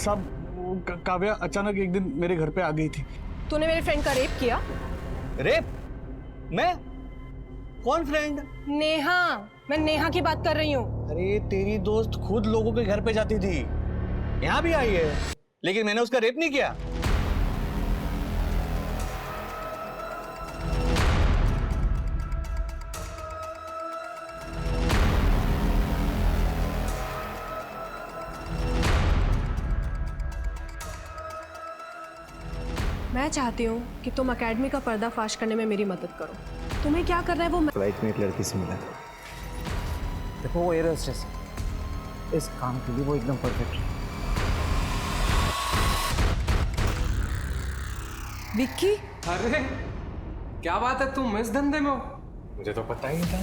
सब काव्या अचानक एक दिन मेरे घर पे आ गई थी। तूने मेरे फ्रेंड का रेप किया? रेप? मैं? कौन फ्रेंड? नेहा, मैं नेहा की बात कर रही हूँ। अरे तेरी दोस्त खुद लोगों के घर पे जाती थी, यहाँ भी आई है, लेकिन मैंने उसका रेप नहीं किया। मैं चाहती हूँ कि तुम एकेडमी का पर्दाफाश करने में मेरी मदद करो। तुम्हें क्या करना है वो फ्लाइट में एक लड़की से मिला। देखो वो एयर होस्टेस है, इस काम के लिए वो एकदम परफेक्ट है। विक्की? अरे क्या बात है, तुम इस धंधे में हो? मुझे तो पता ही नहीं था।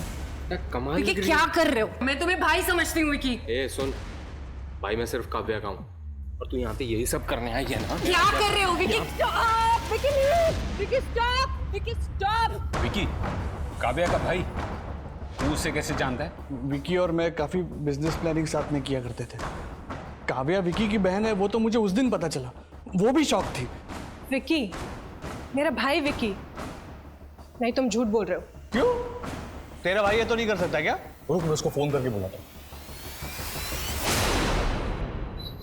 क्या कमाल विक्की लग रही क्या है। कर रहे हो? मैं तुम्हें भाई समझती हूँ विक्की। ए सुन भाई, मैं सिर्फ काव्या का हूँ और तू यहाँ पे यही सब करने आई है ना? क्या कर रहे हो Vicky? Stop Vicky, Vicky stop, Vicky stop. Vicky, Kavya का भाई, तू उसे कैसे जानता है? विकी और मैं काफी बिजनेस प्लानिंग साथ में किया करते थे। काव्या विकी की बहन है, वो तो मुझे उस दिन पता चला, वो भी शॉक थी। विक्की, मेरा भाई विक्की। नहीं, तुम झूठ बोल रहे हो। क्यों? तेरा भाई है तो नहीं कर सकता क्या? रुक, मैं उसको फोन करके बुलाता हूँ।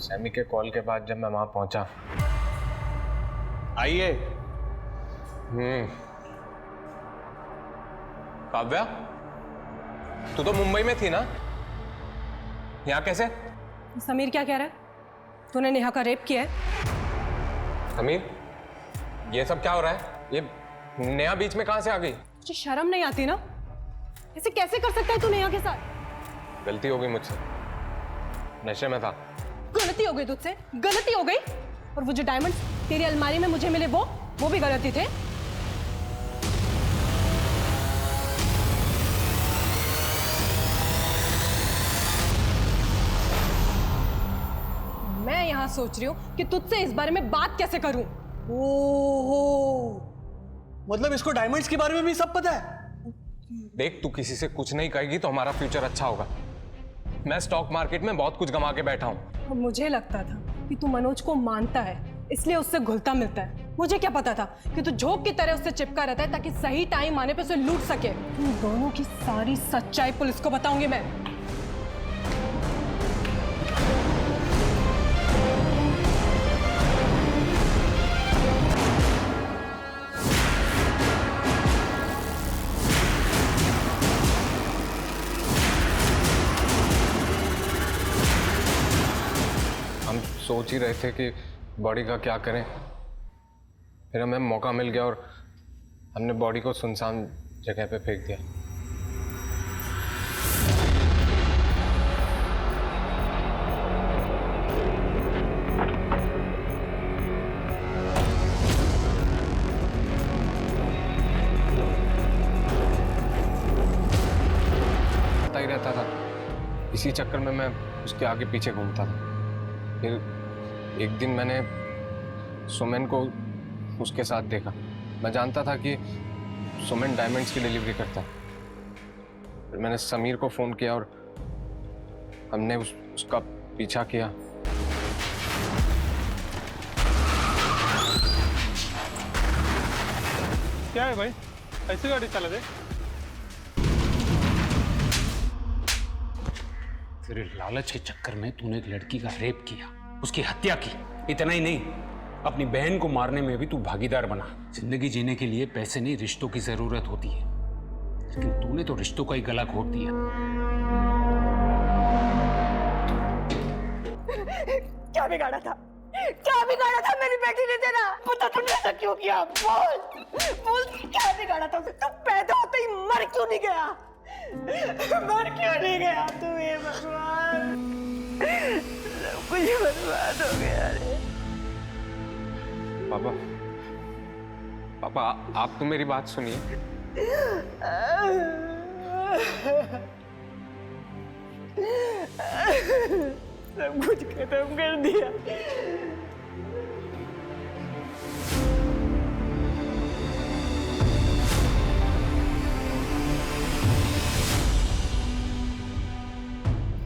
सैमी के कॉल के बाद जब मैं वहां पहुंचा, आइए। काव्या तू तो मुंबई में थी ना, यहाँ कैसे? समीर क्या कह रहा है? तूने नेहा का रेप किया है? समीर, ये सब क्या हो रहा है? ये नेहा बीच में कहां से आ गई? तुझे शर्म नहीं आती ना? ऐसे कैसे कर सकता है तू नेहा के साथ? गलती हो गई मुझसे, नशे में था। गलती हो गई तुझसे? गलती हो गई? और वो जो डायमंड्स तेरी अलमारी में मुझे मिले वो भी गलती थे? मैं यहां सोच रही हूं कि तुझसे इस बारे में बात कैसे करूं। ओहो, मतलब इसको डायमंड्स के बारे में भी सब पता है? देख, तू किसी से कुछ नहीं कहेगी तो हमारा फ्यूचर अच्छा होगा। मैं स्टॉक मार्केट में बहुत कुछ गंवा के बैठा हूं। और मुझे लगता था कि तू मनोज को मानता है, इसलिए उससे घुलता मिलता है। मुझे क्या पता था कि तू झोंक की तरह उससे चिपका रहता है ताकि सही टाइम आने पे उसे लूट सके। तुम दोनों की सारी सच्चाई पुलिस को बताऊंगी मैं। हम सोच ही रहे थे कि बॉडी का क्या करें, फिर हमें मौका मिल गया और हमने बॉडी को सुनसान जगह पे फेंक दिया। पता ही रहता था, इसी चक्कर में मैं उसके आगे पीछे घूमता था। फिर एक दिन मैंने सुमन को उसके साथ देखा। मैं जानता था कि सुमन डायमंड्स की डिलीवरी करता है। फिर मैंने समीर को फोन किया और हमने उसका पीछा किया। क्या है भाई, ऐसी गाड़ी चला दे? तेरे लालच के चक्कर में तूने एक लड़की का रेप किया, उसकी हत्या की। इतना ही नहीं, अपनी बहन को मारने में भी तू भागीदार बना। जिंदगी जीने के लिए पैसे नहीं, रिश्तों की जरूरत होती है, लेकिन तूने तो रिश्तों का ही गला घोट दिया। क्या बिगाड़ा था? क्या बिगाड़ा था मेरी बेटी ने तेरा? पता तुमने ऐसा क्यों किया? बोल बोल, क्या बिगाड़ा था? तू पैदा होते ही मर क्यों नहीं गया? मर क्यों नहीं गया तू? ये भगवान, सब कुछ बर्बाद हो गया रे। पापा, पापा आप तो मेरी बात सुनिए। सब कुछ खत्म कर दिया।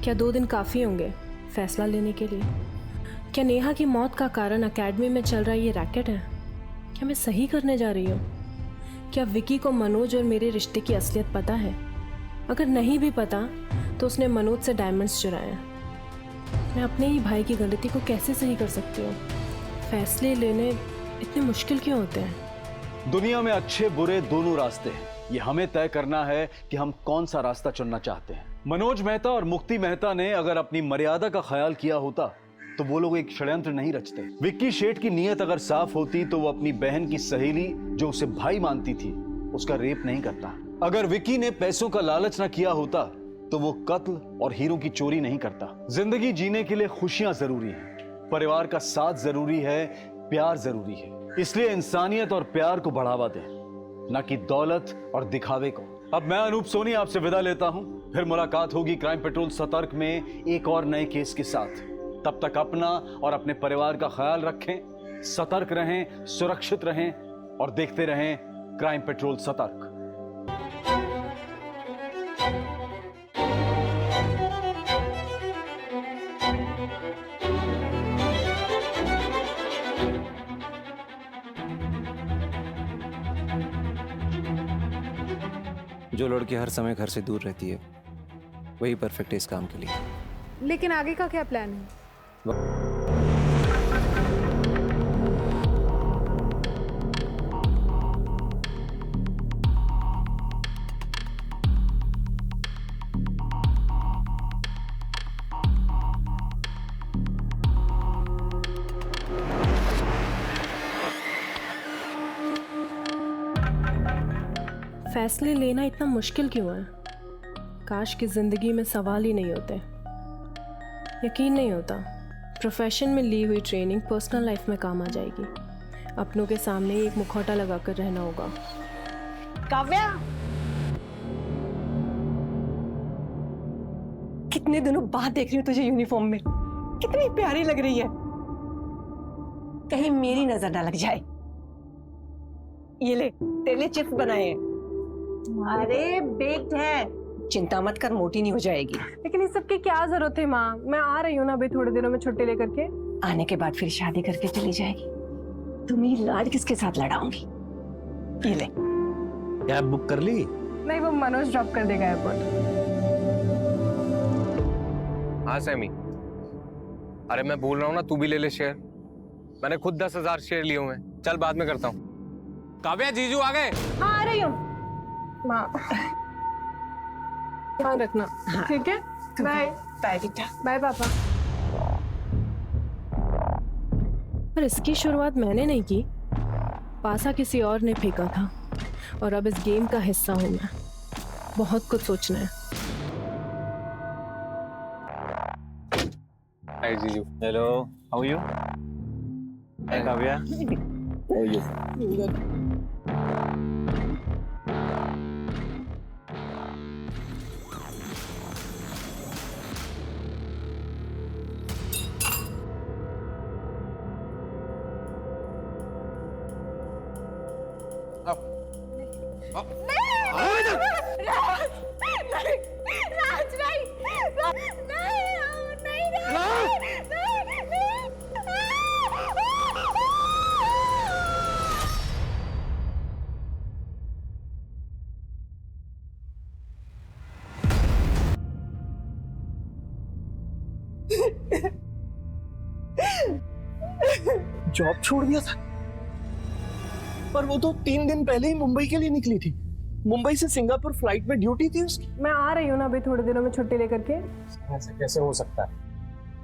क्या 2 दिन काफी होंगे फैसला लेने के लिए? क्या नेहा की मौत का कारण एकेडमी में चल रहा ये रैकेट है? क्या मैं सही करने जा रही हूँ? क्या विकी को मनोज और मेरे रिश्ते की असलियत पता है? अगर नहीं भी पता तो उसने मनोज से डायमंड्स चुराए हैं। मैं अपने ही भाई की गलती को कैसे सही कर सकती हूँ? फैसले लेने इतने मुश्किल क्यों होते हैं? दुनिया में अच्छे बुरे दोनों रास्ते हैं। ये हमें तय करना है कि हम कौन सा रास्ता चुनना चाहते हैं। मनोज मेहता और मुक्ति मेहता ने अगर अपनी मर्यादा का ख्याल किया होता तो वो लोग एक षड्यंत्र नहीं रचते। विक्की शेठ की नीयत अगर साफ होती तो वो अपनी बहन की सहेली जो उसे भाई मानती थी उसका रेप नहीं करता। अगर विक्की ने पैसों का लालच ना किया होता तो वो कत्ल और हीरो की चोरी नहीं करता। जिंदगी जीने के लिए खुशियां जरूरी हैं, परिवार का साथ जरूरी है, प्यार जरूरी है। इसलिए इंसानियत और प्यार को बढ़ावा दें, ना कि दौलत और दिखावे को। अब मैं अनूप सोनी आपसे विदा लेता हूं, फिर मुलाकात होगी क्राइम पेट्रोल सतर्क में एक और नए केस के साथ। तब तक अपना और अपने परिवार का ख्याल रखें, सतर्क रहें, सुरक्षित रहें और देखते रहें क्राइम पेट्रोल सतर्क। जो लड़की हर समय घर से दूर रहती है वही परफेक्ट है इस काम के लिए। लेकिन आगे का क्या प्लान है? फैसले लेना इतना मुश्किल क्यों है? काश की जिंदगी में सवाल ही नहीं होते। यकीन नहीं होता प्रोफेशन में ली हुई ट्रेनिंग पर्सनल लाइफ में काम आ जाएगी। अपनों के सामने ही एक मुखौटा लगाकर रहना होगा। काव्या, कितने दिनों बाद देख रही हूँ तुझे यूनिफॉर्म में, कितनी प्यारी लग रही है। कहीं मेरी नजर ना लग जाए। ये ले, तेरे लिए चिप्स बनाए हैं, तुम्हारे बेक्ड है। चिंता मत कर, मोटी नहीं हो जाएगी। लेकिन इस सब की क्या जरूरत है माँ? मैं आ रही हूँ ना अभी थोड़े दिनों में छुट्टी लेकर के। आने के बाद फिर शादी करके चली जाएगी। तुम्हें लाड किसके साथ लड़ाऊंगी? ये ले। कैब बुक कर ली? नहीं, वो मनोज ड्रॉप कर देगा एयरपोर्ट। हाँ सैमी, अरे मैं बोल रहा हूँ ना, तू भी ले ले शेयर। मैंने खुद 10,000 शेयर लिए हुए हैं। चल बाद में करता हूँ। काव्या, जीजू आ गए। हाँ आ रही हूँ माँ, ध्यान रखना। ठीक है, बाय। बाय बेटा। बाय पापा। पर इसकी शुरुआत मैंने नहीं की, पासा किसी और ने फेंका था और अब इस गेम का हिस्सा हूं मैं। बहुत कुछ सोचना है। हाय जीजू। Hello, how are you? Hi Kavya, how are you? Job छोड़ दिया था, पर वो तो 3 दिन पहले ही मुंबई के लिए निकली थी। मुंबई से सिंगापुर फ्लाइट में ड्यूटी थी उसकी। मैं आ रही हूँ ना अभी थोड़े दिनों में छुट्टी लेकर के। ऐसे कैसे हो सकता है?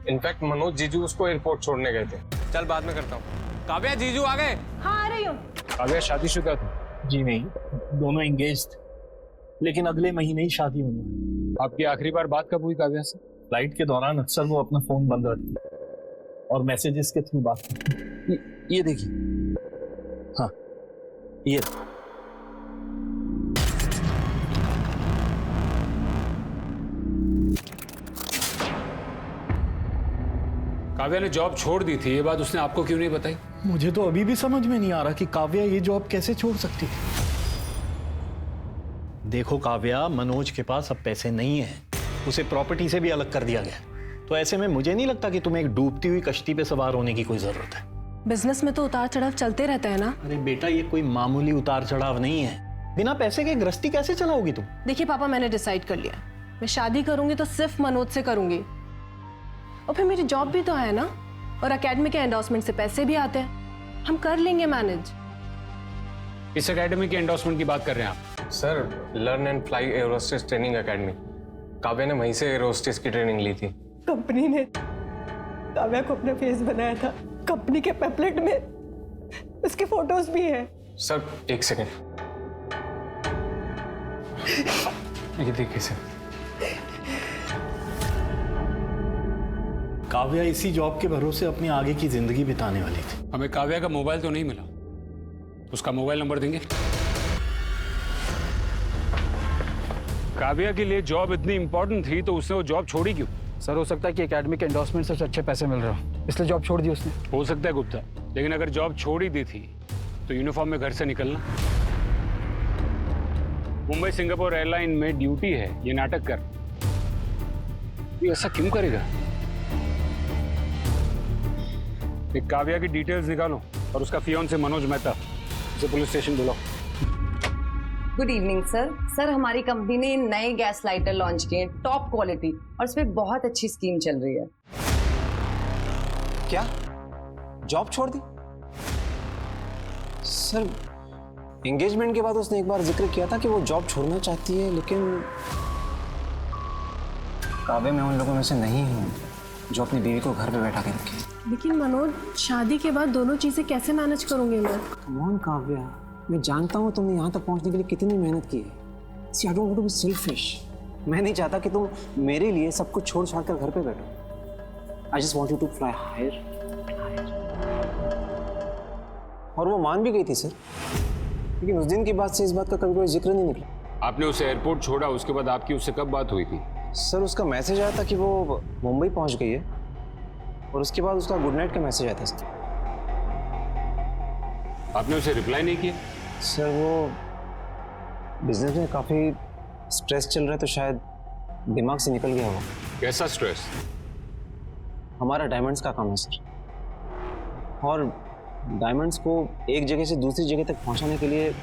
इनफैक्ट मनोज जीजू उसको एयरपोर्ट छोड़ने गए थे। चल बाद में करता हूँ। काव्या, जीजू आ गए। हाँ आ रही हूँ। काव्या शादीशुदा थी? जी नहीं, दोनों एंगेज थे, लेकिन अगले महीने ही शादी होनी है। आपकी आखिरी बार बात कब हुई काव्या से? फ्लाइट के दौरान अक्सर वो अपना फोन बंद रखती और मैसेजेस के थ्रू बात करती। ये देखिए, हाँ ये काव्या ने जॉब छोड़ दी थी, ये बात उसने आपको क्यों नहीं बताई? मुझे तो अभी भी समझ में नहीं आ रहा कि काव्या ये जॉब कैसे छोड़ सकती थी। देखो काव्या, मनोज के पास अब पैसे नहीं है, उसे प्रॉपर्टी से भी अलग कर दिया गया। तो ऐसे में मुझे नहीं लगता कि तुम्हें एक डूबती हुई कश्ती पे सवार होने की कोई जरूरत है। बिजनेस में तो उतार चढ़ाव चलते रहता है ना। अरे बेटा, ये कोई मामूली उतार चढ़ाव नहीं है। बिना पैसे के गृहस्थी कैसे चलाओगी तुम? देखिए पापा, मैंने डिसाइड कर लिया, मैं शादी करूंगी तो सिर्फ मनोज से करूंगी। और फिर मेरी जॉब भी तो है ना, और एकेडमी के एंडोर्समेंट से पैसे भी आते हैं, हम कर लेंगे मैनेज। इस एकेडमी के एंडोर्समेंट की बात कर रहे हैं आप? Sir, learn and fly एरोस्टेस training academy, Kavya ने वहीं से एरोस्टेस की ट्रेनिंग ली थी। कंपनी ने काव्या को अपना फेस बनाया था, कंपनी के पैम्पलेट में उसके फोटोज भी हैं। सर एक सेकेंड, ये देखिए सर। काव्या इसी जॉब के भरोसे अपनी आगे की जिंदगी बिताने वाली थी। हमें काव्या का मोबाइल तो नहीं मिला, उसका मोबाइल नंबर देंगे? काव्या के लिए जॉब इतनी इंपॉर्टेंट थी तो उसने वो जॉब छोड़ी क्यों? सर हो सकता है कि एकेडमी के एंडोर्समेंट से अच्छे पैसे मिल रहे हो, इसलिए जॉब छोड़ दी उसने। हो सकता है गुप्ता, लेकिन अगर जॉब छोड़ ही दी थी तो यूनिफॉर्म में घर से निकलना। मुंबई सिंगापुर एयरलाइन में ड्यूटी है, ये नाटक कर, ये ऐसा क्यों करेगा? एक काव्या की डिटेल्स निकालो और उसका फियांसे मनोज मेहता, उसे पुलिस स्टेशन बुलाओ। Good evening sir. सर, हमारी कंपनी ने नए गैस लाइटर लॉन्च किए हैं, टॉप क्वालिटी, और इस पे बहुत अच्छी स्कीम चल रही है। क्या जॉब छोड़ दी? सर, एंगेजमेंट के बाद उसने एक बार जिक्र किया था कि वो जॉब छोड़ना चाहती है, लेकिन काव्या मैं उन लोगों में से नहीं हूँ जो अपनी बीवी को घर पे बैठा के रखे। लेकिन मनोज, शादी के बाद दोनों चीजें कैसे मैनेज करूंगी मैं? कौन काव्या, मैं जानता हूँ तुमने यहाँ तक पहुँचने के लिए कितनी मेहनत की है। See, I don't want to be selfish. मैं नहीं चाहता कि तुम मेरे लिए सब कुछ छोड़ छाड़ कर घर पे बैठो। I just want you to fly higher. और वो मान भी गई थी सर, लेकिन उस दिन के बाद से इस बात का कभी कोई जिक्र नहीं निकला। आपने उसे एयरपोर्ट छोड़ा, उसके बाद आपकी उससे कब बात हुई थी? सर, उसका मैसेज आया था कि वो मुंबई पहुंच गई है, और उसके बाद उसका गुड नाइट का मैसेज आया था सर। आपने उसे रिप्लाई नहीं किया? सर, वो बिजनेस में काफ़ी स्ट्रेस चल रहा है, तो शायद दिमाग से निकल गया वो। कैसा स्ट्रेस? हमारा डायमंड्स का काम है सर, और डायमंड्स को एक जगह से दूसरी जगह तक पहुंचाने के लिए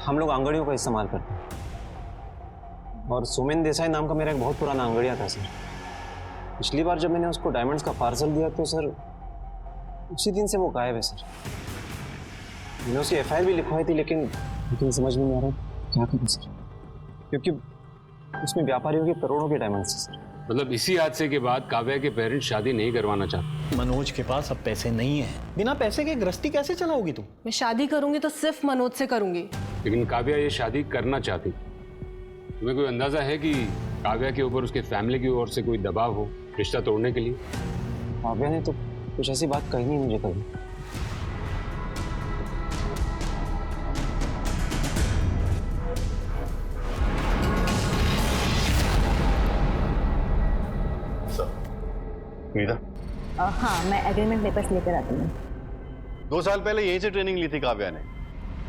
हम लोग आंगड़ियों का इस्तेमाल करते हैं। और सोमेन देसाई नाम का मेरा एक बहुत पुराना आंगड़िया था सर। पिछली बार जब मैंने उसको डायमंड्स का पार्सल दिया तो सर उसी दिन से वो गायब है सर। मैंने उसकी FIR भी लिखवाई थी, लेकिन समझ में नहीं आ रहा क्या करूं सर, क्योंकि उसमें व्यापारियों के करोड़ों के डायमंड्स हैं सर। मतलब इसी हादसे के बाद काव्या के पेरेंट्स शादी नहीं करवाना चाहते? मनोज के पास अब पैसे नहीं है, बिना पैसे के गृहस्थी कैसे चलाओगी तुम? मैं शादी करूंगी तो सिर्फ मनोज से करूंगी। लेकिन काव्या ये शादी करना चाहती, तुम्हें कोई अंदाजा है कि काव्या के ऊपर उसके फैमिली की ओर से कोई दबाव हो रिश्ता तोड़ने के लिए? काव्या ने तो कुछ ऐसी बात कही नहीं मुझे कभी। हाँ, मैं एग्रीमेंट पेपर्स लेकर आती हूँ। 2 साल पहले यहीं से ट्रेनिंग ली थी काव्या ने।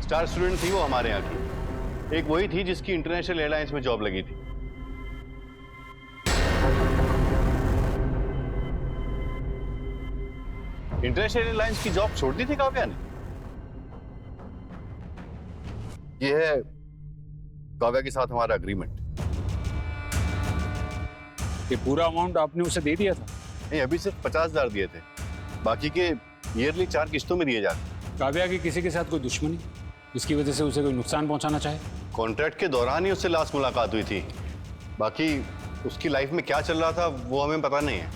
स्टार स्टूडेंट थी वो हमारे यहाँ की। एक वही थी जिसकी इंटरनेशनल एयरलाइंस में जॉब लगी थी। इंटरनेशनल एयरलाइंस की जॉब छोड़ दी थी काव्या ने। ये है काव्या के साथ हमारा एग्रीमेंट। ये पूरा अमाउंट आपने उसे दे दिया था? नहीं, अभी सिर्फ 50,000 दिए थे, बाकी के ईयरली 4 किस्तों में दिए जाते। काव्या की किसी के साथ कोई दुश्मनी जिसकी वजह से उसे कोई नुकसान पहुंचाना चाहे? कॉन्ट्रैक्ट के दौरान ही उससे लास्ट मुलाकात हुई थी, बाकी उसकी लाइफ में क्या चल रहा था वो हमें पता नहीं है।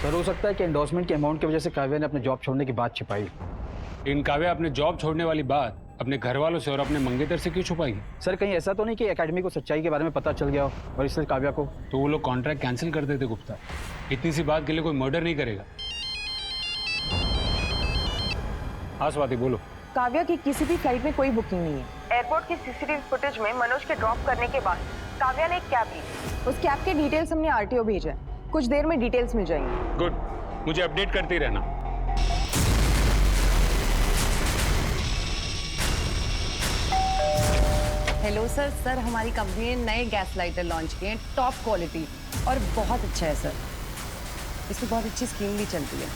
सर, हो सकता है कि एंडोर्समेंट के अमाउंट की वजह से काव्या ने अपने जॉब छोड़ने की बात छिपाई। लेकिन काव्या अपने जॉब छोड़ने वाली बात अपने घर वालों से और अपने मंगेतर से क्यों छुपाई? सर, कहीं ऐसा तो नहीं कि एकेडमी को सच्चाई के बारे में पता चल गया हो और इसलिए काव्या को? तो वो लोग कॉन्ट्रैक्ट कैंसिल कर देते गुप्ता। इतनी सी बात के लिए कोई मर्डर नहीं करेगा। हाँ स्वाति, बोलो। काव्या की किसी भी फ्लाइट में कोई बुकिंग नहीं है। एयरपोर्ट की CCTV फुटेज में मनोज के ड्रॉप करने के बाद काव्या ने एक कैब ली। उस कैब के डिटेल्स हमने RTO भेजा है, कुछ देर में डिटेल्स मिल जाएंगी। गुड, मुझे अपडेट करते ही रहना। हेलो सर, सर हमारी कंपनी ने नए गैस लाइटर लॉन्च किए हैं, टॉप क्वालिटी और बहुत अच्छा है सर। इसमें बहुत अच्छी स्कीम भी चलती है।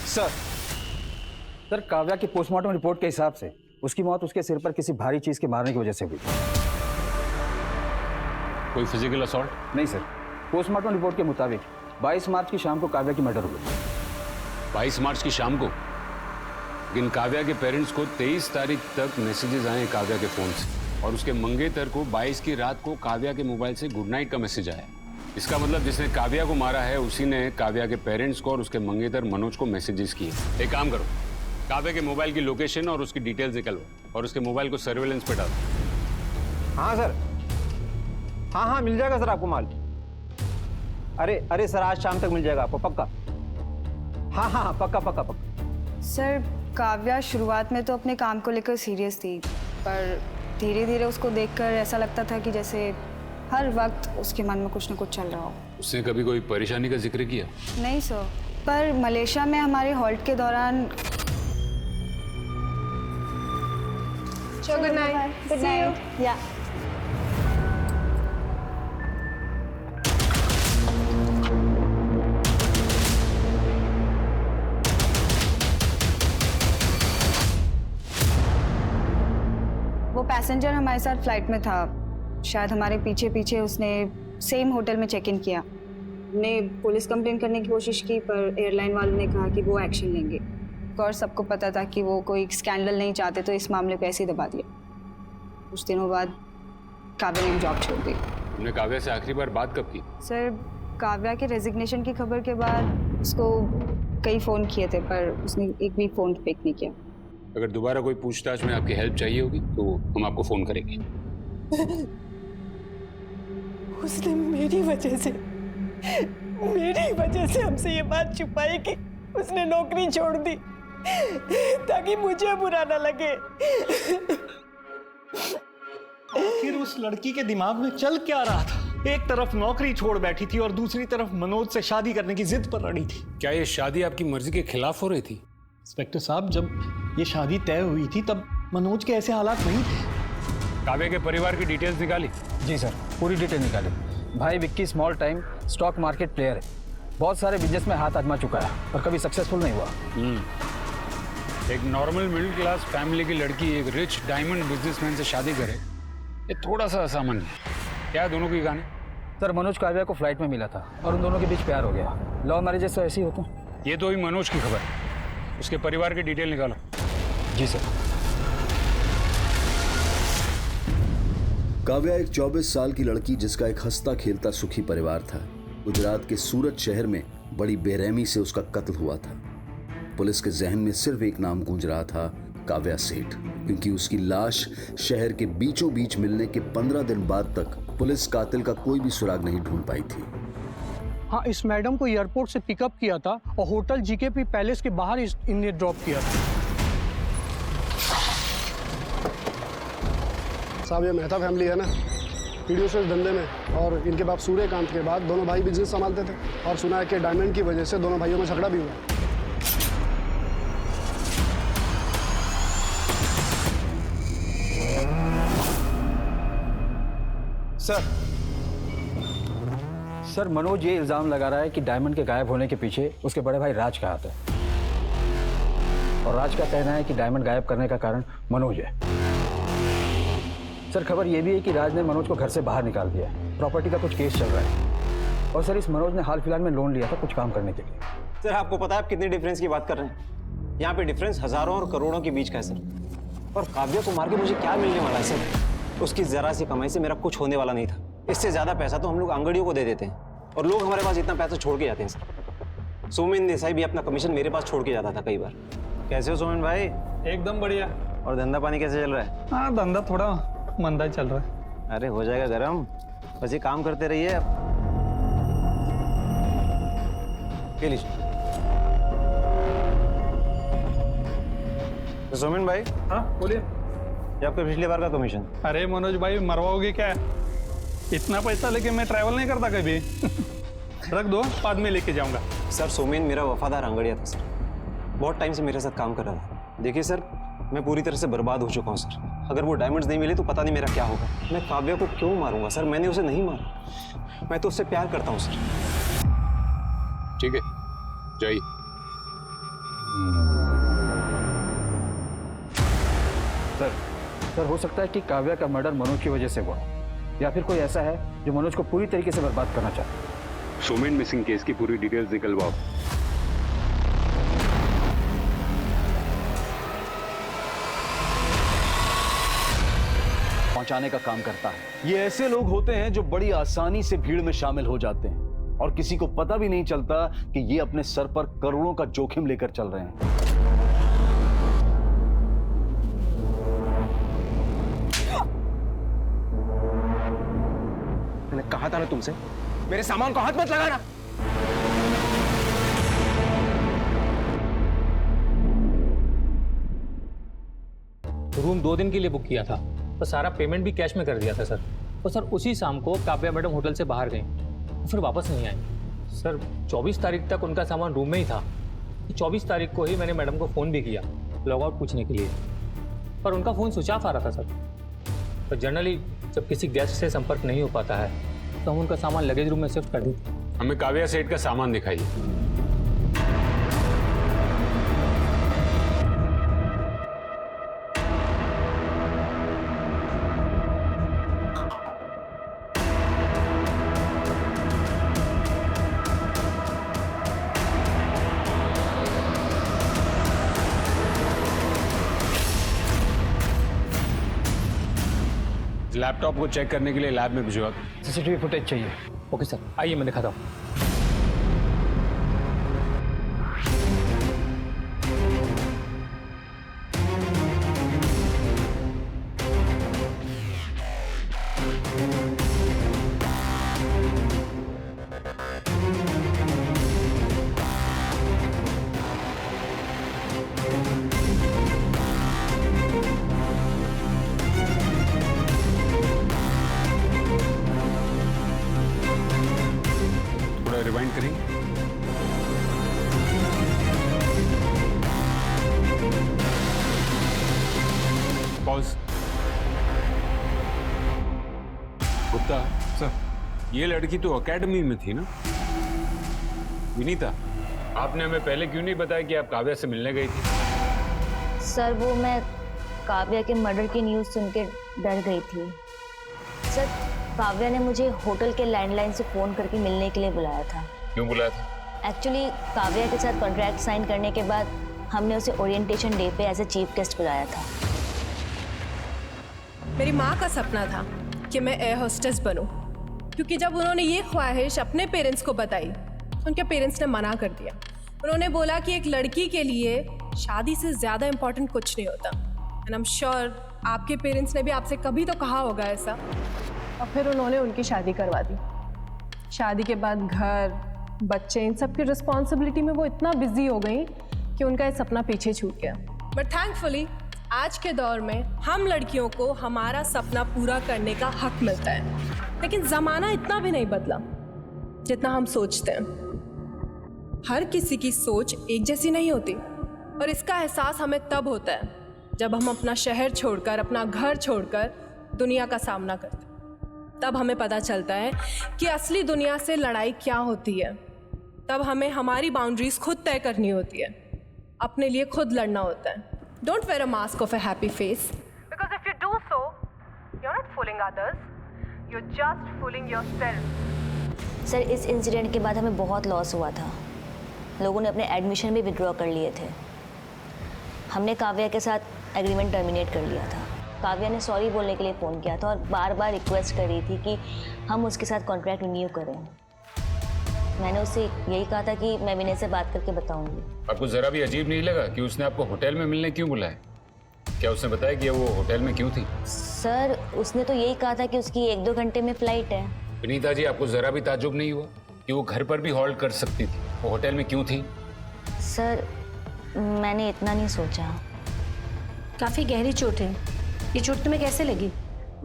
सर काव्या की पोस्टमार्टम रिपोर्ट के हिसाब से उसकी मौत उसके सिर पर किसी भारी चीज के मारने की वजह से हुई। कोई फिजिकल असॉल्ट? नहीं सर, पोस्टमार्टम रिपोर्ट के मुताबिक 22 मार्च की शाम को काव्या की मर्डर हुई। 22 मार्च की शाम को? लेकिन काव्या के पेरेंट्स को 23 तारीख तक मैसेजेस आए काव्या के फोन से, और उसके मंगेतर को 22 की रात को काव्या के मोबाइल से गुड नाइट का मैसेज आया। इसका मतलब जिसने काव्या को मारा है उसी ने काव्या के पेरेंट्स को और उसके मंगेतर मनोज को मैसेजेस किए। एक काम करो, काव्या के मोबाइल की लोकेशन और उसकी डिटेल्स निकलवाओ और उसके मोबाइल को सर्वेलेंस पे डालो। हाँ सर, हाँ मिल जाएगा सर आपको माल। अरे सर आज शाम तक मिल जाएगा आपको पक्का। हाँ पक्का। सर काव्या शुरुआत में तो अपने काम को लेकर सीरियस थी, पर धीरे धीरे उसको देखकर ऐसा लगता था कि जैसे हर वक्त उसके मन में कुछ न कुछ चल रहा हो। उसने कभी कोई परेशानी का जिक्र किया? नहीं सर, पर मलेशिया में हमारे हॉल्ट के दौरान। Good night. Good night. या वो पैसेंजर हमारे साथ फ्लाइट में था, शायद हमारे पीछे पीछे उसने सेम होटल में चेक इन किया। हमने पुलिस कंप्लेंट करने की कोशिश की, पर एयरलाइन वालों ने कहा कि वो एक्शन लेंगे। और सबको पता था कि वो कोई स्कैंडल नहीं चाहते, तो इस मामले को ऐसे ही दबा दिया। कुछ दिनों बाद काव्या ने जॉब छोड़ दी। तुमने काव्या से आखिरी बार बात कब की? सर काव्या के रेजिग्नेशन की खबर के बाद उसको कई फ़ोन किए थे, पर उसने एक भी फ़ोन पिक नहीं किया। अगर दोबारा कोई पूछताछ में आपकी हेल्प चाहिए होगी तो हम आपको फोन करेंगे। उसने मेरी वजह से हमसे ये बात छुपाई कि उसने नौकरी छोड़ दी ताकि मुझे बुरा ना लगे। आखिर उस लड़की के दिमाग में चल क्या रहा था? एक तरफ नौकरी छोड़ बैठी थी और दूसरी तरफ मनोज से शादी करने की जिद पर अड़ी थी। क्या ये शादी आपकी मर्जी के खिलाफ हो रही थी? इंस्पेक्टर साहब, जब ये शादी तय हुई थी तब मनोज के ऐसे हालात नहीं थे। काव्या के परिवार की डिटेल्स निकाली? जी सर, पूरी डिटेल निकाली। भाई Vicky small time stock market player है, बहुत सारे बिजनेस में हाथ आजमा चुका है पर कभी सक्सेसफुल नहीं हुआ। एक नॉर्मल मिडिल क्लास फैमिली की लड़की एक रिच डायमंड बिजनेसमैन से शादी करे, ये थोड़ा सा असामान्य है। क्या है दोनों की कहानी? सर मनोज काव्या को फ्लाइट में मिला था और उन दोनों के बीच प्यार हो गया। लव मैरिजेस तो ऐसे ही होते हैं। ये तो हुई मनोज की खबर, उसके परिवार की डिटेल निकालो। जी सर। काव्या एक 24 साल की लड़की जिसका एक हंसता खेलता सुखी परिवार था। गुजरात के सूरत शहर में बड़ी बेरहमी से उसका कत्ल हुआ था। पुलिस के जहन में सिर्फ एक नाम गूंज रहा था, काव्या सेठ, क्योंकि उसकी लाश शहर के बीचों बीच मिलने के 15 दिन बाद तक पुलिस कातिल का कोई भी सुराग नहीं ढूंढ पाई थी। हाँ, इस मैडम को एयरपोर्ट से पिकअप किया था और होटल जीकेपी पैलेस के बाहर इन्हें ड्रॉप किया था। साहब ये मेहता फैमिली है ना, वीडियो से धंधे में, और इनके बाप सूर्यकांत के बाद दोनों भाई बिजनेस संभालते थे और सुना है कि डायमंड की वजह से दोनों भाइयों में झगड़ा भी हुआ। सर मनोज ये इल्जाम लगा रहा है कि डायमंड के गायब होने के पीछे उसके बड़े भाई राज का हाथ है, और राज का कहना है कि डायमंड गायब करने का कारण मनोज है। सर खबर ये भी है कि राज ने मनोज को घर से बाहर निकाल दिया है। प्रॉपर्टी का कुछ केस चल रहा है, और सर इस मनोज ने हाल फिलहाल में लोन लिया था कुछ काम करने के लिए। सर आपको पता है आप कितने डिफरेंस की बात कर रहे हैं? यहाँ पे डिफरेंस हजारों और करोड़ों के बीच का है सर। और काव्या को मार के मुझे क्या मिलने वाला है सर? उसकी जरा सी कमाई से मेरा कुछ होने वाला नहीं था। इससे ज्यादा पैसा तो हम लोग आंगड़ियों को दे देते हैं, और लोग हमारे पास इतना पैसा छोड़ के जाते हैं सर। सोमेन देसाई भी अपना कमीशन मेरे पास छोड़ के जाता था कई बार। कैसे हो सोमेन भाई? एकदम बढ़िया। और धंधा पानी कैसे चल रहा है? हाँ धंधा थोड़ा मंदा ही चल रहा है। अरे हो जाएगा गरम, बस ये काम करते रहिए आप। ले लीजिए। तो सोमेन भाई। हाँ बोलिए। ये आपका पिछली बार का कमीशन। अरे मनोज भाई मरवाओगे क्या? इतना पैसा लेके मैं ट्रैवल नहीं करता कभी। रख दो, बाद में लेके जाऊंगा। सर सोमेन मेरा वफादार आंगड़िया था सर, बहुत टाइम से मेरे साथ काम कर रहा था। देखिए सर मैं पूरी तरह से बर्बाद हो चुका हूँ सर। अगर वो डायमंड्स नहीं मिले तो पता नहीं मेरा क्या होगा। मैं काव्या को क्यों मारूंगा सर? मैंने उसे नहीं मारा, मैं तो उससे प्यार करता हूँ सर। ठीक है, जाइए। सर हो सकता है कि काव्या का मर्डर मनोज की वजह से हुआ, या फिर कोई ऐसा है जो मनोज को पूरी तरीके से बर्बाद करना चाहता है। सोमेन मिसिंग केस की पूरी डिटेल्स निकलवाओ। पहुंचाने का काम करता है। ये ऐसे लोग होते हैं जो बड़ी आसानी से भीड़ में शामिल हो जाते हैं और किसी को पता भी नहीं चलता कि ये अपने सर पर करोड़ों का जोखिम लेकर चल रहे हैं। मैंने कहा था ना तुमसे, मेरे सामान को हाथ मत लगाना। रूम 2 दिन के लिए बुक किया था, तो सारा पेमेंट भी कैश में कर दिया था सर। तो सर उसी शाम को काव्या मैडम होटल से बाहर गई, फिर वापस नहीं आई सर। 24 तारीख तक उनका सामान रूम में ही था। 24 तारीख को ही मैंने मैडम को फ़ोन भी किया लॉग आउट पूछने के लिए, पर उनका फ़ोन स्विच ऑफ आ रहा था सर। तो जनरली जब किसी गेस्ट से संपर्क नहीं हो पाता है तो हम उनका सामान लगेज रूम में शिफ्ट कर देते। हमें काव्या सेठ का सामान दिखाइए। लैपटॉप को चेक करने के लिए लैब में भिजवा दो। सीसीटीवी फुटेज चाहिए। ओके सर, आइए मैं दिखाता हूँ। रिवाइंड करेंगे। पॉज। गुप्ता सर, ये लड़की तो एकेडमी में थी ना? विनीता, आपने हमें पहले क्यों नहीं बताया कि आप काव्या से मिलने गई थी? सर वो मैं काव्या के मर्डर की न्यूज़ सुन के डर गई थी सर। काव्या ने मुझे होटल के लैंडलाइन से फ़ोन करके मिलने के लिए बुलाया था। क्यों बुलाया था? एक्चुअली काव्या के साथ कॉन्ट्रैक्ट साइन करने के बाद हमने उसे ओरिएंटेशन डे पे एज ए चीफ गेस्ट बुलाया था। मेरी माँ का सपना था कि मैं एयर होस्टेस बनूं, क्योंकि जब उन्होंने ये ख्वाहिश अपने पेरेंट्स को बताई उनके पेरेंट्स ने मना कर दिया। उन्होंने बोला कि एक लड़की के लिए शादी से ज़्यादा इम्पोर्टेंट कुछ नहीं होता। एंड आई एम श्योर आपके पेरेंट्स ने भी आपसे कभी तो कहा होगा ऐसा। और फिर उन्होंने उनकी शादी करवा दी। शादी के बाद घर, बच्चे, इन सब की रिस्पॉन्सिबिलिटी में वो इतना बिजी हो गई कि उनका ये सपना पीछे छूट गया। बट थैंकफुली आज के दौर में हम लड़कियों को हमारा सपना पूरा करने का हक मिलता है। लेकिन ज़माना इतना भी नहीं बदला जितना हम सोचते हैं। हर किसी की सोच एक जैसी नहीं होती, और इसका एहसास हमें तब होता है जब हम अपना शहर छोड़कर, अपना घर छोड़कर दुनिया का सामना करते हैं। तब हमें पता चलता है कि असली दुनिया से लड़ाई क्या होती है। तब हमें हमारी बाउंड्रीज खुद तय करनी होती है, अपने लिए खुद लड़ना होता है। Don't wear a mask of a happy face, because if you do so you are not fooling others, you are just fooling yourself. Sir इस इंसिडेंट के बाद हमें बहुत लॉस हुआ था। लोगों ने अपने एडमिशन भी विड्रॉ कर लिए थे। हमने काव्या के साथ एग्रीमेंट टर्मिनेट कर लिया था। काव्या ने सॉरी बोलने के लिए फ़ोन किया था और बार बार रिक्वेस्ट कर रही थी कि हम उसके साथ कॉन्ट्रैक्ट रिन्यू करें। मैंने उससे यही कहा था कि मैं विनय से बात करके बताऊंगी। आपको जरा भी अजीब नहीं लगा कि उसने आपको होटल में मिलने क्यों बुलाया? क्या उसने बताया कि वो होटल में क्यों थी? सर उसने तो यही कहा था कि उसकी 1-2 घंटे में फ्लाइट है। विनीता जी, आपको जरा भी ताज्जुब नहीं हुआ कि वो घर पर भी हॉल्ट कर सकती थी? वो होटल में क्यों थी? सर मैंने इतना नहीं सोचा। काफ़ी गहरी चोट है, ये चोट तुम्हें कैसे लगी?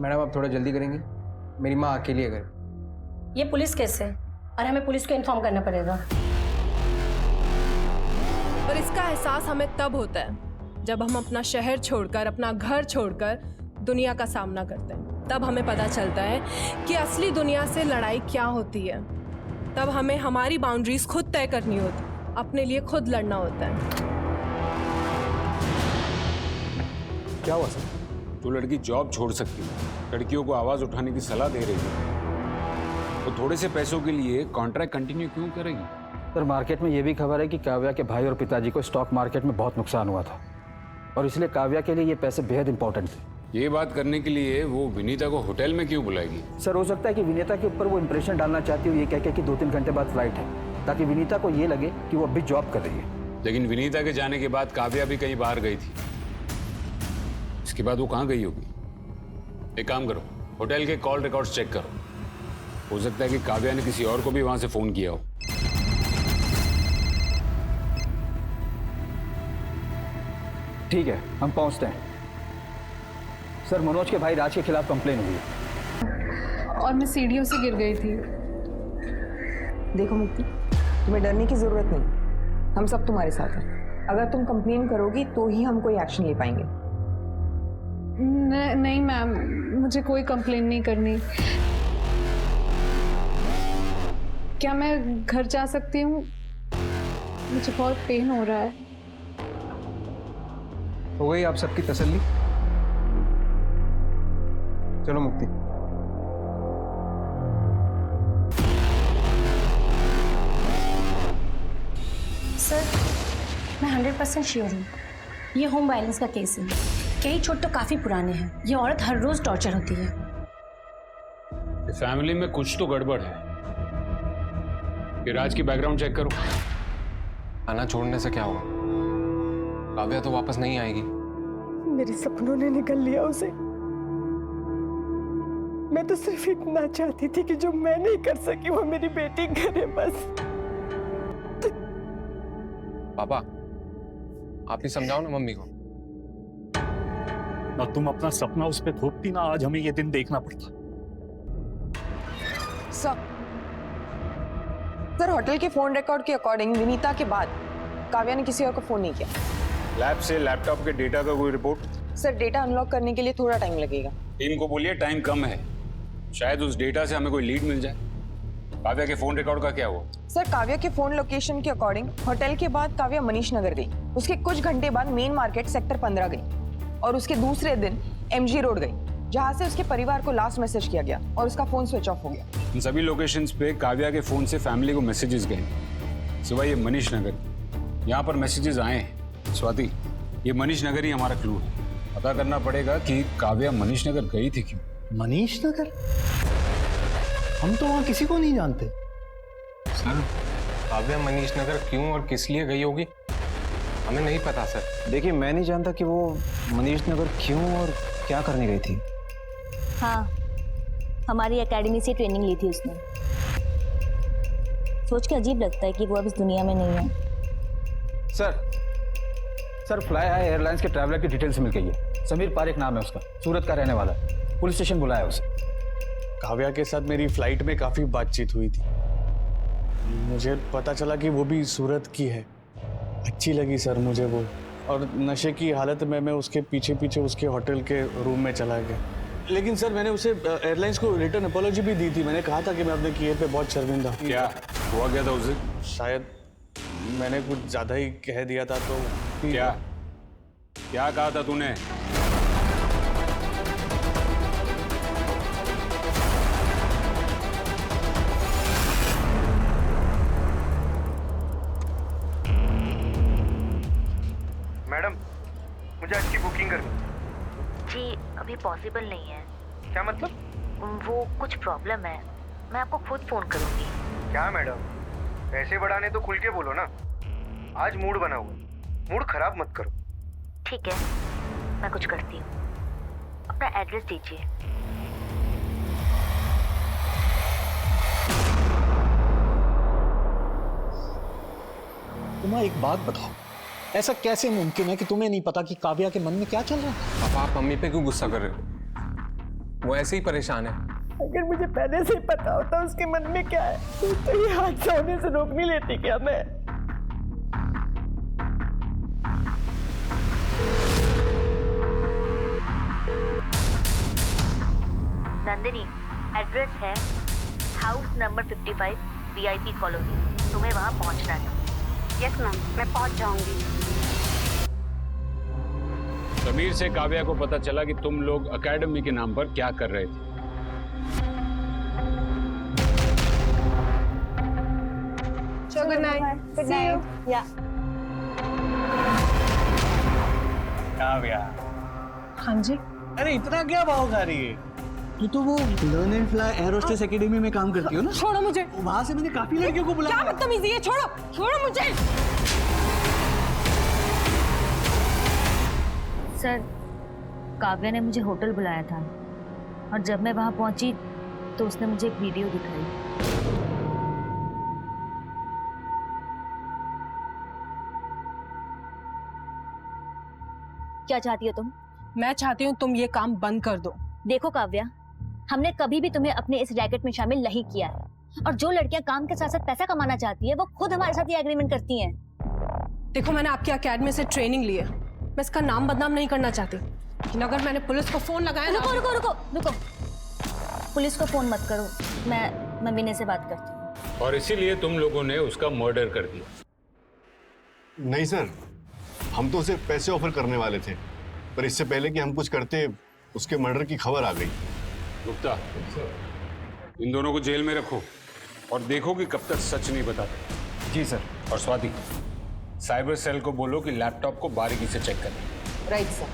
मैडम आप थोड़ा जल्दी करेंगे, मेरी माँ अकेली है घर। ये पुलिस केस है और हमें पुलिस को इन्फॉर्म करना पड़ेगा। और इसका एहसास हमें तब होता है जब हम अपना शहर छोड़कर, अपना घर छोड़कर दुनिया का सामना करते हैं, तब हमें पता चलता है कि असली दुनिया से लड़ाई क्या होती है। तब हमें हमारी बाउंड्रीज खुद तय करनी होती, अपने लिए खुद लड़ना होता है। क्या हुआ सर? जो लड़की जॉब छोड़ सकती है, लड़कियों को आवाज उठाने की सलाह दे रही है, तो थोड़े से पैसों के लिए कॉन्ट्रैक्ट कंटिन्यू क्यों करेगी? सर मार्केट में ये भी खबर है कि काव्या के भाई और पिताजी को स्टॉक मार्केट में बहुत नुकसान हुआ था और इसलिए काव्या के लिए ये पैसे बेहद इंपॉर्टेंट थे। ये बात करने के लिए वो विनीता को होटल में क्यों बुलाएगी? सर हो सकता है कि विनीता के ऊपर वो इंप्रेशन डालना चाहती हो ये कह के कि 2-3 घंटे बाद फ्लाइट है, ताकि विनीता को ये लगे कि वो अभी जॉब कर रही है। लेकिन विनीता के जाने के बाद काव्या भी कहीं बाहर गई थी, इसके बाद वो कहाँ गई होगी? एक काम करो, होटल के कॉल रिकॉर्ड्स चेक करो, हो सकता है कि काव्या ने किसी और को भी वहां से फोन किया हो। ठीक है, हम पहुंचते हैं। सर मनोज के भाई राज के खिलाफ कंप्लेन हुई है। और मैं सीढ़ियों से गिर गई थी। देखो मुक्ति, तुम्हें डरने की जरूरत नहीं, हम सब तुम्हारे साथ हैं। अगर तुम कंप्लेन करोगी तो ही हम कोई एक्शन ले पाएंगे। नहीं मैम, मुझे कोई कंप्लेन नहीं करनी। क्या मैं घर जा सकती हूँ? मुझे बहुत पेन हो रहा है। हो गई आप सबकी तसल्ली? चलो मुक्ति। सर मैं 100% श्योर हूँ ये होम वायलेंस का केस है। कई चोट तो काफी पुराने हैं। ये औरत हर रोज टॉर्चर होती है। फैमिली में कुछ तो गड़बड़ है। ये राज की बैकग्राउंड चेक करो। आना छोड़ने से क्या होगा? काव्या तो वापस नहीं आएगी। मेरे सपनों ने निकल लिया उसे। मैं तो सिर्फ इतना चाहती थी कि जो मैं नहीं कर सकी वो मेरी बेटी करे बस। पापा, आप ही समझाओ ना मम्मी को। ना तुम अपना सपना उस पे थोपती, ना आज हमें ये दिन देखना पड़ता। सर होटल के फोन रिकॉर्ड के अकॉर्डिंग विनीता के बाद काव्या ने किसी और को फोन नहीं किया। लैब से लैपटॉप के डेटा का कोई रिपोर्ट? सर डेटा अनलॉक करने के लिए थोड़ा टाइम लगेगा। टीम को बोलिए टाइम कम है, शायद उस डेटा से हमें कोई लीड मिल जाए। काव्या के फोन रिकॉर्ड का क्या हुआ? सर काव्या के फोन लोकेशन के अकॉर्डिंग होटल के बाद काव्या मनीष नगर गई, उसके कुछ घंटे बाद मेन मार्केट सेक्टर 15 गई और उसके दूसरे दिन MG रोड गई, जहां से उसके परिवार को लास्ट मैसेज किया गया और उसका फोन स्विच ऑफ हो गया। इन सभी लोकेशंस पे काव्या के फोन से फैमिली को मैसेजेस गए, सिवाय ये मनीष नगर। यहाँ पर मैसेजेस आए हैं। स्वाति, ये मनीष नगर ही हमारा क्लू है। पता करना पड़ेगा कि काव्या मनीष नगर गई थी क्यों। मनीष नगर? हम तो वहां किसी को नहीं जानते। सर काव्या मनीष नगर क्यों और किस लिए गई होगी हमें नहीं पता सर। देखिए मैं नहीं जानता कि वो मनीष नगर क्यों और क्या करने गई थी। हाँ, हमारी एकेडमी से ट्रेनिंग ली थी उसने। सोच के अजीब लगता है कि वो अब इस दुनिया में नहीं है। सर फ्लाई हाई एयरलाइंस के ट्रैवलर की डिटेल्स मिल गई है। समीर पारेख नाम है उसका, सूरत का रहने वाला। पुलिस स्टेशन बुलाया उसे। काव्या के साथ मेरी फ्लाइट में काफ़ी बातचीत हुई थी। मुझे पता चला कि वो भी सूरत की है। अच्छी लगी सर मुझे वो, और नशे की हालत में मैं उसके पीछे पीछे उसके होटल के रूम में चला गया। लेकिन सर मैंने उसे एयरलाइंस को रिटर्न अपॉलॉजी भी दी थी। मैंने कहा था कि मैं अपने किए पे बहुत शर्मिंदा। क्या हुआ क्या था उसे? शायद मैंने कुछ ज़्यादा ही कह दिया था तो। क्या कहा था तूने? मैडम मुझे आज की बुकिंग करनी। जी अभी पॉसिबल नहीं है। क्या मतलब? वो कुछ प्रॉब्लम है, मैं आपको खुद फोन करूंगी। क्या मैडम, पैसे बढ़ाने तो खुल के बोलो ना। आज मूड बना हुआ, मूड खराब मत करो। ठीक है, मैं कुछ करती हूँ। अपना एड्रेस दीजिए। तुम्हें एक बात बताओ, ऐसा कैसे मुमकिन है कि तुम्हें नहीं पता कि काव्या के मन में क्या चल रहा है? पापा आप मम्मी पे क्यों गुस्सा कर रहे हो? वो ऐसे ही परेशान है। अगर मुझे पहले से ही पता होता उसके मन में क्या है तो ये हादसा होने से रोक नहीं लेती क्या मैं? नंदिनी, एड्रेस है हाउस नंबर 55 VIP कॉलोनी। तुम्हें वहाँ पहुँचना है। यस मैम, मैं पहुँच जाऊंगी। समीर से काव्या को पता चला कि तुम लोग एकेडमी के नाम पर क्या कर रहे थे। Good night. Good night. या काव्या, हाँ जी। अरे इतना क्या भाव खा रही है? तू तो वो learn and fly air hostess academy में काम करती हो ना? छोड़ो मुझे। वहां से मैंने काफी लड़कियों को बुलाया। क्या बदतमीजी है, छोड़ो छोड़ो मुझे। सर, काव्या ने मुझे होटल बुलाया था और जब मैं वहां पहुंची तो उसने मुझे एक वीडियो दिखाई। क्या चाहती हो तुम? मैं चाहती हूँ तुम ये काम बंद कर दो। देखो काव्या, हमने कभी भी तुम्हें अपने इस रैकेट में शामिल नहीं किया है और जो लड़कियां काम के साथ साथ पैसा कमाना चाहती है वो खुद हमारे साथ ये एग्रीमेंट करती हैं। देखो, मैंने आपकी अकेडमी से ट्रेनिंग ली है, मैं इसका नाम बदनाम नहीं करना चाहती, लेकिन अगर मैंने पुलिस को फोन लगाया ना... रुको रुको रुको रुको, पुलिस को फोन मत करो, मैं विनय से बात करती हूँ। और इसीलिए तुम लोगों ने उसका मर्डर कर दिया। नहीं सर, हम तो उसे पैसे ऑफर करने वाले थे, पर इससे पहले कि हम कुछ करते उसके मर्डर की खबर आ गई। गुप्ता, इन दोनों को जेल में रखो और देखो कि कब तक सच नहीं बताते। जी सर। और स्वाति, साइबर सेल को बोलो कि लैपटॉप को बारीकी से चेक करें। Right sir.